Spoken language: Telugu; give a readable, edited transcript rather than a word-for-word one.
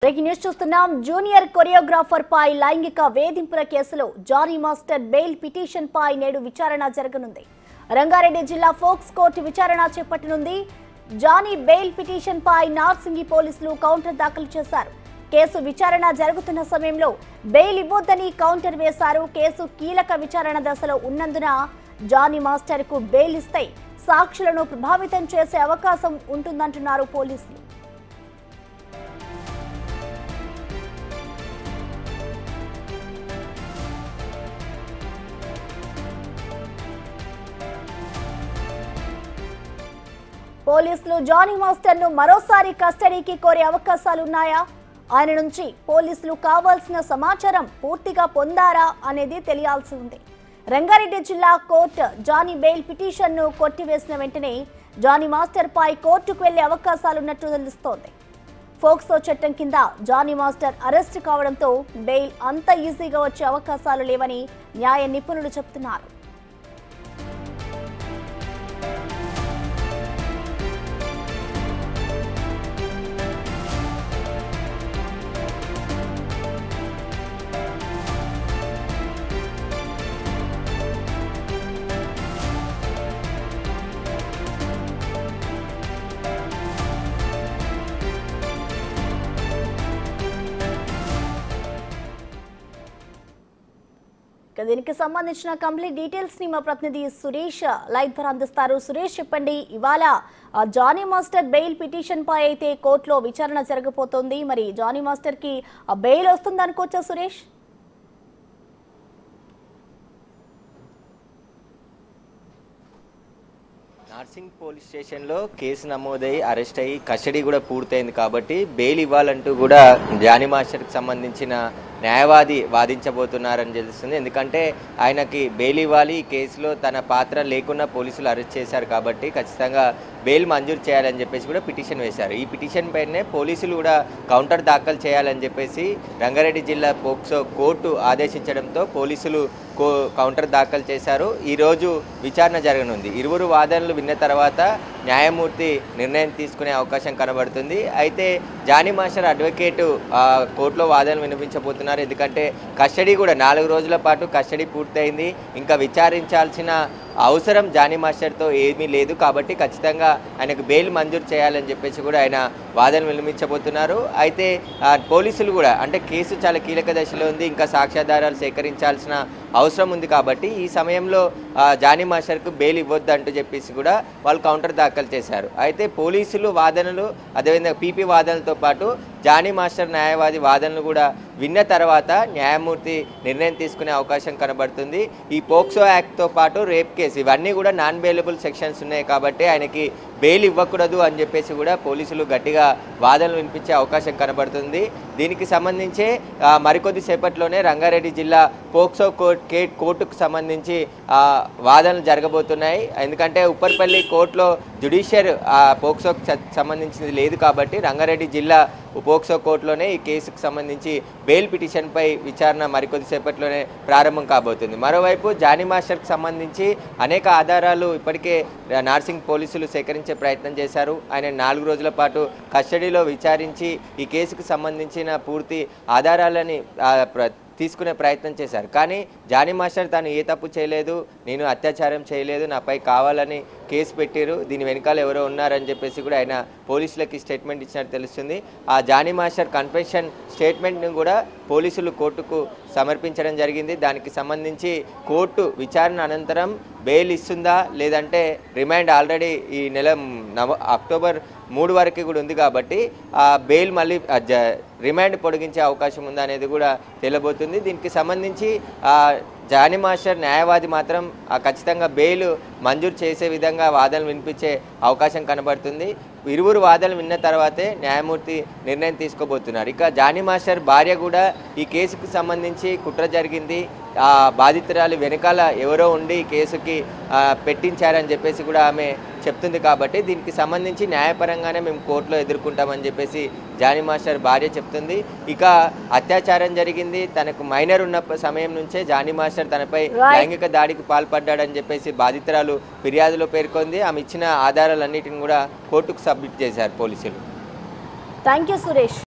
బ్రేకింగ్ న్యూస్ చూస్తున్నాం. జూనియర్ కొరియోగ్రాఫర్ పై లైంగిక వేధింపుల కేసులో జానీ మాస్టర్ బెయిల్ పిటిషన్ పై నేడు విచారణ జరగనుంది. రంగారెడ్డి జిల్లా ఫోక్స్ కోర్టు విచారణ చేపట్టనుంది. జానీ బెయిల్ పిటిషన్ పై నార్సింగి పోలీసులు కౌంటర్ దాఖలు చేశారు. కేసు విచారణ జరుగుతున్న సమయంలో బెయిల్ ఇవ్వొద్దని కౌంటర్ వేశారు. కేసు కీలక విచారణ దశలో ఉన్నందున జానీ మాస్టర్ కు బెయిల్ ఇస్తే సాక్షులను ప్రభావితం చేసే అవకాశం ఉంటుందంటున్నారు పోలీసులు. పోలీసులు జానీ మాస్టర్ ను మరోసారి కస్టడీకి కోరే అవకాశాలున్నాయా? ఆయన నుంచి పోలీసులు కావాల్సిన సమాచారం పూర్తిగా పొందారా అనేది తెలియాల్సి ఉంది. రంగారెడ్డి జిల్లా కోర్టు జానీ బెయిల్ పిటిషన్ ను కొట్టివేసిన వెంటనే జానీ మాస్టర్ పై కోర్టుకు వెళ్లే అవకాశాలున్నట్టు తెలుస్తోంది. ఫోక్సో చట్టం కింద జానీ మాస్టర్ అరెస్ట్ కావడంతో బెయిల్ అంత ఈజీగా వచ్చే అవకాశాలు లేవని న్యాయ నిపుణులు చెబుతున్నారు. దీనికి సంబంధించిన కంప్లీట్ డీటెయిల్స్ ని మా ప్రతినిధి సురేష్ లైవ్ ద్వారా అందిస్తారు. సురేష్, చెప్పండి, ఇవాళ జానీ మాస్టర్ బెయిల్ పిటిషన్ పై అయితే కోర్టులో విచారణ జరగబోతోంది. మరి జానీ మాస్టర్ కి బెయిల్ వస్తుంది అనుకోవచ్చా సురేష్? నార్సింగ్ పోలీస్ స్టేషన్లో కేసు నమోదై అరెస్ట్ అయ్యి కస్టడీ కూడా పూర్తయింది కాబట్టి బెయిల్ ఇవ్వాలంటూ కూడా జానీ మాస్టర్కి సంబంధించిన న్యాయవాది వాదించబోతున్నారని తెలుస్తుంది. ఎందుకంటే ఆయనకి బెయిల్ ఇవ్వాలి, ఈ కేసులో తన పాత్ర లేకుండా పోలీసులు అరెస్ట్ చేశారు కాబట్టి ఖచ్చితంగా బెయిల్ మంజూరు చేయాలని చెప్పేసి కూడా పిటిషన్ వేశారు. ఈ పిటిషన్ పైనే పోలీసులు కూడా కౌంటర్ దాఖలు చేయాలని చెప్పేసి రంగారెడ్డి జిల్లా పోక్సో కోర్టు ఆదేశించడంతో పోలీసులు కౌంటర్ దాఖలు చేశారు. ఈరోజు విచారణ జరగనుంది. ఇరువురు వాదనలు విన్న తర్వాత న్యాయమూర్తి నిర్ణయం తీసుకునే అవకాశం కనబడుతుంది. అయితే జానీ మాస్టర్ అడ్వకేటు కోర్టులో వాదనలు వినిపించబోతున్నారు. ఎందుకంటే కస్టడీ కూడా 4 రోజుల పాటు కస్టడీ పూర్తయింది. ఇంకా విచారించాల్సిన అవసరం జానీ మాస్టర్తో ఏమీ లేదు కాబట్టి ఖచ్చితంగా ఆయనకు బెయిల్ మంజూరు చేయాలని చెప్పేసి కూడా ఆయన వాదన వినిపించబోతున్నారు. అయితే పోలీసులు కూడా అంటే కేసు చాలా కీలక దశలో ఉంది, ఇంకా సాక్ష్యాధారాలు సేకరించాల్సిన అవసరం ఉంది కాబట్టి ఈ సమయంలో జానీ మాస్టర్కు బెయిల్ ఇవ్వద్దు అంటూ చెప్పేసి కూడా వాళ్ళు కౌంటర్ దాఖలు చేశారు. అయితే పోలీసులు వాదనలు అదేవిధంగా పీపీ వాదనలతో పాటు జానీ మాస్టర్ న్యాయవాది వాదనలు కూడా విన్న తర్వాత న్యాయమూర్తి నిర్ణయం తీసుకునే అవకాశం కనబడుతుంది. ఈ పోక్సో యాక్ట్తో పాటు రేప్ కేసు ఇవన్నీ కూడా నాన్ బెయిలబుల్ సెక్షన్స్ ఉన్నాయి కాబట్టి ఆయనకి బెయిల్ ఇవ్వకూడదు అని చెప్పేసి కూడా పోలీసులు గట్టిగా వాదనలు వినిపించే అవకాశం కనబడుతుంది. దీనికి సంబంధించి మరికొద్ది సేపట్లోనే రంగారెడ్డి జిల్లా పోక్సో కోర్టుకు సంబంధించి వాదనలు జరగబోతున్నాయి. ఎందుకంటే ఉప్పర్పల్లి కోర్టులో జ్యుడిషియర్ పోక్సోకు సంబంధించింది లేదు కాబట్టి రంగారెడ్డి జిల్లా పోక్సో కోర్టులోనే ఈ కేసుకు సంబంధించి బెయిల్ పిటిషన్పై విచారణ మరికొద్ది సేపట్లోనే ప్రారంభం కాబోతుంది. మరోవైపు జానీ మాస్టర్కి సంబంధించి అనేక ఆధారాలు ఇప్పటికే నార్సింగ్ పోలీసులు సేకరించే ప్రయత్నం చేశారు. ఆయన 4 రోజుల పాటు కస్టడీలో విచారించి ఈ కేసుకు సంబంధించిన పూర్తి ఆధారాలని తీసుకునే ప్రయత్నం చేశారు. కానీ జానీ మాస్టర్ తాను ఏ తప్పు చేయలేదు, నేను అత్యాచారం చేయలేదు, నాపై కావాలని కేసు పెట్టారు, దీని వెనకాల ఎవరో ఉన్నారని చెప్పేసి కూడా ఆయన పోలీసులకి స్టేట్మెంట్ ఇచ్చినట్టు తెలుస్తుంది. ఆ జానీ మాస్టర్ కన్ఫెషన్ స్టేట్మెంట్ను కూడా పోలీసులు కోర్టుకు సమర్పించడం జరిగింది. దానికి సంబంధించి కోర్టు విచారణ అనంతరం బెయిల్ ఇస్తుందా లేదంటే రిమాండ్ ఆల్రెడీ ఈ నెల అక్టోబర్ 3 వరకు కూడా ఉంది కాబట్టి ఆ బెయిల్ మళ్ళీ రిమాండ్ పొడిగించే అవకాశం ఉందా అనేది కూడా తెలియబోతుంది. దీనికి సంబంధించి జానీ మాస్టర్ న్యాయవాది మాత్రం ఖచ్చితంగా బెయిల్ మంజూరు చేసే విధంగా వాదనలు వినిపించే అవకాశం కనబడుతుంది. ఇరువురు వాదనలు విన్న తర్వాతే న్యాయమూర్తి నిర్ణయం తీసుకోబోతున్నారు. ఇక జానీ మాస్టర్ భార్య కూడా ఈ కేసుకు సంబంధించి కుట్ర జరిగింది, బాధితురాలు వెనకాల ఎవరో ఉండి కేసుకి పెట్టించారని చెప్పేసి కూడా ఆమె చెప్తుంది కాబట్టి దీనికి సంబంధించి న్యాయపరంగానే మేము కోర్టులో ఎదుర్కొంటామని చెప్పేసి జానీ మాస్టర్ భార్య చెప్తుంది. ఇక అత్యాచారం జరిగింది, తనకు మైనర్ ఉన్న సమయం నుంచే జానీ మాస్టర్ తనపై లైంగిక దాడికి పాల్పడ్డాడని చెప్పేసి బాధితురాలు ఫిర్యాదులో పేర్కొంది. ఆమె ఇచ్చిన ఆధారాలన్నిటిని కూడా కోర్టుకు సబ్మిట్ చేశారు పోలీసులు. థాంక్యూ సురేష్.